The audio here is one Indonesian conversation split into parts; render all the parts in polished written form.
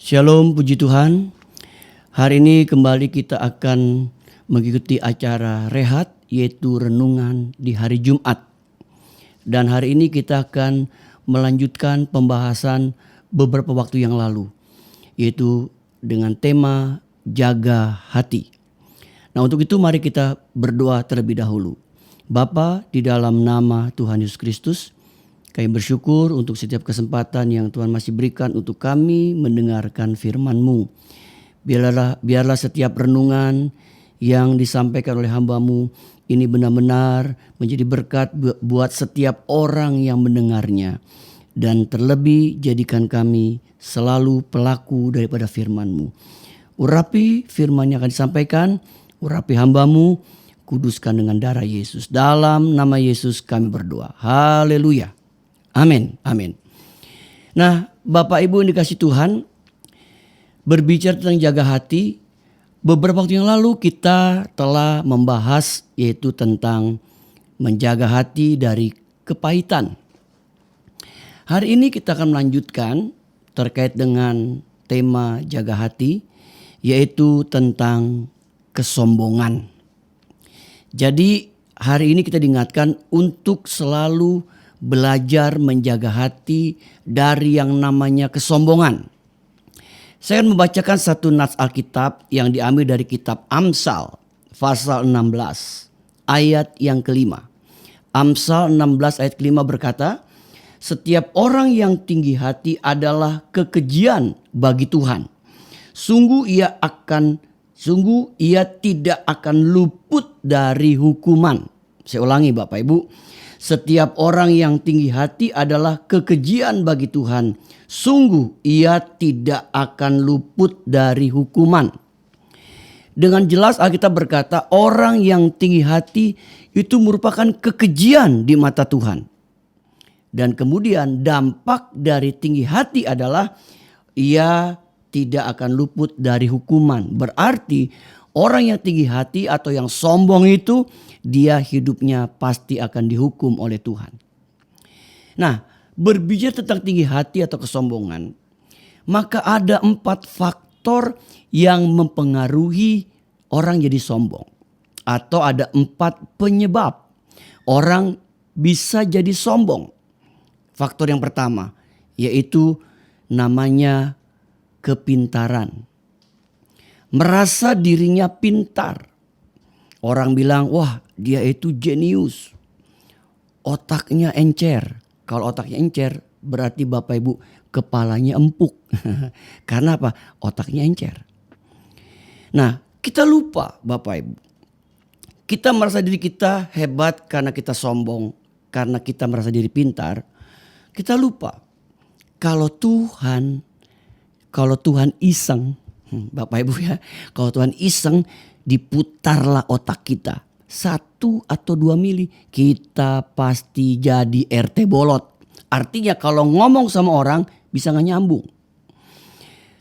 Shalom, puji Tuhan. Hari ini kembali kita akan mengikuti acara rehat, yaitu renungan di hari Jumat. Dan hari ini kita akan melanjutkan pembahasan beberapa waktu yang lalu, yaitu dengan tema jaga hati. Nah, untuk itu mari kita berdoa terlebih dahulu. Bapa, di dalam nama Tuhan Yesus Kristus, kami bersyukur untuk setiap kesempatan yang Tuhan masih berikan untuk kami mendengarkan firman-Mu. Biarlah setiap renungan yang disampaikan oleh hamba-Mu ini benar-benar menjadi berkat buat setiap orang yang mendengarnya. Dan terlebih jadikan kami selalu pelaku daripada firman-Mu. Urapi firman yang akan disampaikan, urapi hamba-Mu, kuduskan dengan darah Yesus. Dalam nama Yesus kami berdoa. Haleluya. Amin, amin. Nah, Bapak Ibu yang dikasih Tuhan, berbicara tentang jaga hati, beberapa waktu yang lalu kita telah membahas yaitu tentang menjaga hati dari kepahitan. Hari ini kita akan melanjutkan terkait dengan tema jaga hati, yaitu tentang kesombongan. Jadi hari ini kita diingatkan untuk selalu belajar menjaga hati dari yang namanya kesombongan. Saya akan membacakan satu nats Alkitab yang diambil dari kitab Amsal pasal 16 ayat yang kelima. Amsal 16 ayat kelima berkata, "Setiap orang yang tinggi hati adalah kekejian bagi Tuhan. Sungguh ia tidak akan luput dari hukuman." Saya ulangi Bapak Ibu. Setiap orang yang tinggi hati adalah kekejian bagi Tuhan. Sungguh ia tidak akan luput dari hukuman. Dengan jelas Alkitab berkata orang yang tinggi hati itu merupakan kekejian di mata Tuhan. Dan kemudian dampak dari tinggi hati adalah ia tidak akan luput dari hukuman. Berarti orang yang tinggi hati atau yang sombong itu dia hidupnya pasti akan dihukum oleh Tuhan. Nah, berbicara tentang tinggi hati atau kesombongan, maka ada 4 faktor yang mempengaruhi orang jadi sombong. Atau ada 4 penyebab orang bisa jadi sombong. Faktor yang pertama yaitu namanya kepintaran. Merasa dirinya pintar. Orang bilang, wah dia itu jenius. Otaknya encer. Kalau otaknya encer berarti Bapak Ibu kepalanya empuk. Karena apa? Otaknya encer. Nah, kita lupa Bapak Ibu. Kita merasa diri kita hebat karena kita sombong. Karena kita merasa diri pintar. Kita lupa. Kalau Tuhan iseng. Bapak Ibu ya, kalau Tuhan iseng diputarlah otak kita 1 atau 2 mili, kita pasti jadi RT bolot. Artinya kalau ngomong sama orang bisa gak nyambung.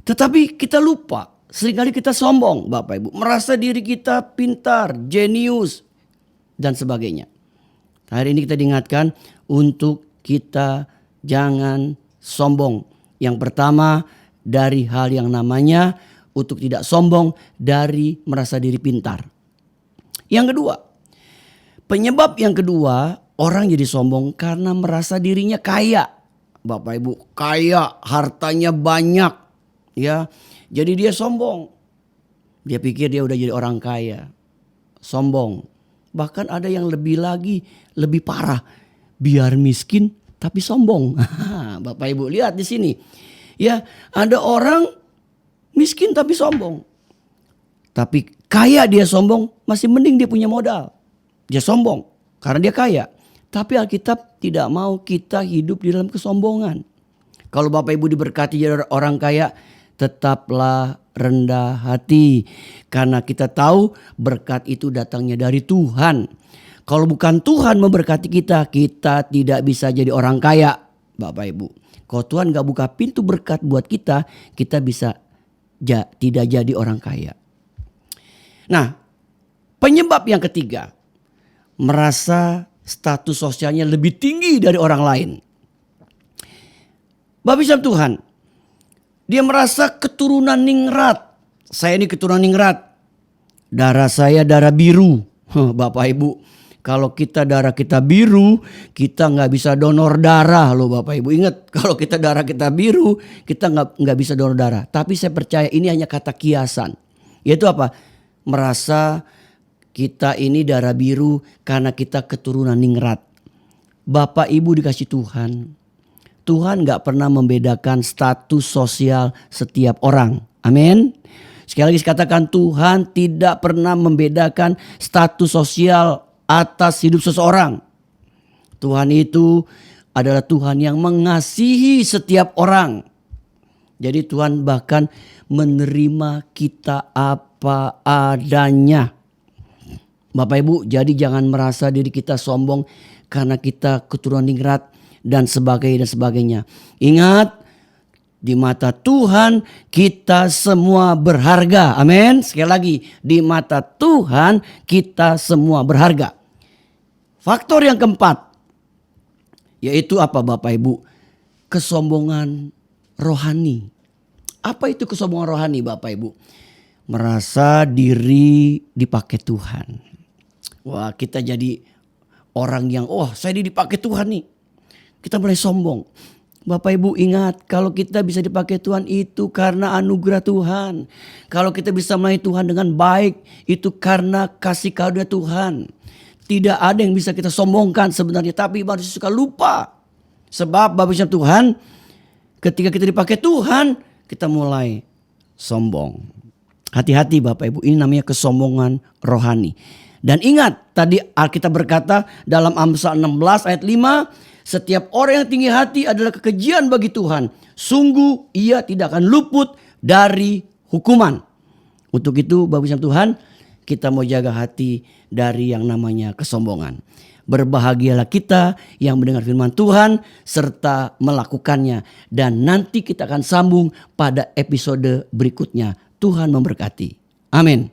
Tetapi kita lupa, seringkali kita sombong Bapak Ibu. Merasa diri kita pintar, jenius dan sebagainya. Hari ini kita diingatkan untuk kita jangan sombong. Yang pertama dari hal yang namanya untuk tidak sombong dari merasa diri pintar. Yang kedua, penyebab yang kedua orang jadi sombong karena merasa dirinya kaya. Bapak Ibu, kaya, hartanya banyak. Ya, jadi dia sombong. Dia pikir dia udah jadi orang kaya. Sombong. Bahkan ada yang lebih parah. Biar miskin tapi sombong. Bapak Ibu lihat di sini. Ya, ada orang miskin tapi sombong. Tapi kaya dia sombong, masih mending dia punya modal. Dia sombong karena dia kaya. Tapi Alkitab tidak mau kita hidup di dalam kesombongan. Kalau Bapak Ibu diberkati jadi orang kaya, tetaplah rendah hati. Karena kita tahu berkat itu datangnya dari Tuhan. Kalau bukan Tuhan memberkati kita, kita tidak bisa jadi orang kaya. Bapak Ibu. Kalau Tuhan gak buka pintu berkat buat kita, kita bisa tidak jadi orang kaya. Nah, penyebab yang ketiga, merasa status sosialnya lebih tinggi dari orang lain. Bapak Ibu Tuhan, Dia merasa keturunan ningrat. Saya ini keturunan ningrat. Darah saya darah biru. Bapak Ibu, kalau darah kita biru, kita nggak bisa donor darah loh Bapak Ibu. Ingat, kalau darah kita biru, kita nggak bisa donor darah. Tapi saya percaya ini hanya kata kiasan. Yaitu apa? Merasa kita ini darah biru karena kita keturunan ningrat. Bapak Ibu dikasih Tuhan. Tuhan gak pernah membedakan status sosial setiap orang. Amin. Sekali lagi saya katakan, Tuhan tidak pernah membedakan status sosial atas hidup seseorang. Tuhan itu adalah Tuhan yang mengasihi setiap orang. Jadi Tuhan bahkan menerima kita apa adanya. Bapak Ibu, jadi jangan merasa diri kita sombong karena kita keturunan ningrat dan sebagainya. Ingat, di mata Tuhan kita semua berharga. Amin. Sekali lagi, di mata Tuhan kita semua berharga. Faktor yang keempat, yaitu apa Bapak Ibu? Kesombongan rohani. Apa itu kesombongan rohani Bapak Ibu? Merasa diri dipakai Tuhan. Wah, kita jadi orang yang, saya dipakai Tuhan nih. Kita mulai sombong. Bapak Ibu ingat, kalau kita bisa dipakai Tuhan itu karena anugerah Tuhan. Kalau kita bisa melayani Tuhan dengan baik, itu karena kasih karunia Tuhan. Tidak ada yang bisa kita sombongkan sebenarnya, tapi manusia suka lupa. Sebab Bapak Ibu Tuhan, ketika kita dipakai Tuhan, kita mulai sombong. Hati-hati Bapak Ibu, ini namanya kesombongan rohani. Dan ingat, tadi Alkitab berkata dalam Amsal 16 ayat 5, setiap orang yang tinggi hati adalah kekejian bagi Tuhan. Sungguh ia tidak akan luput dari hukuman. Untuk itu Bapak Ibu Tuhan, kita mau jaga hati dari yang namanya kesombongan. Berbahagialah kita yang mendengar firman Tuhan serta melakukannya. Dan nanti kita akan sambung pada episode berikutnya. Tuhan memberkati. Amin.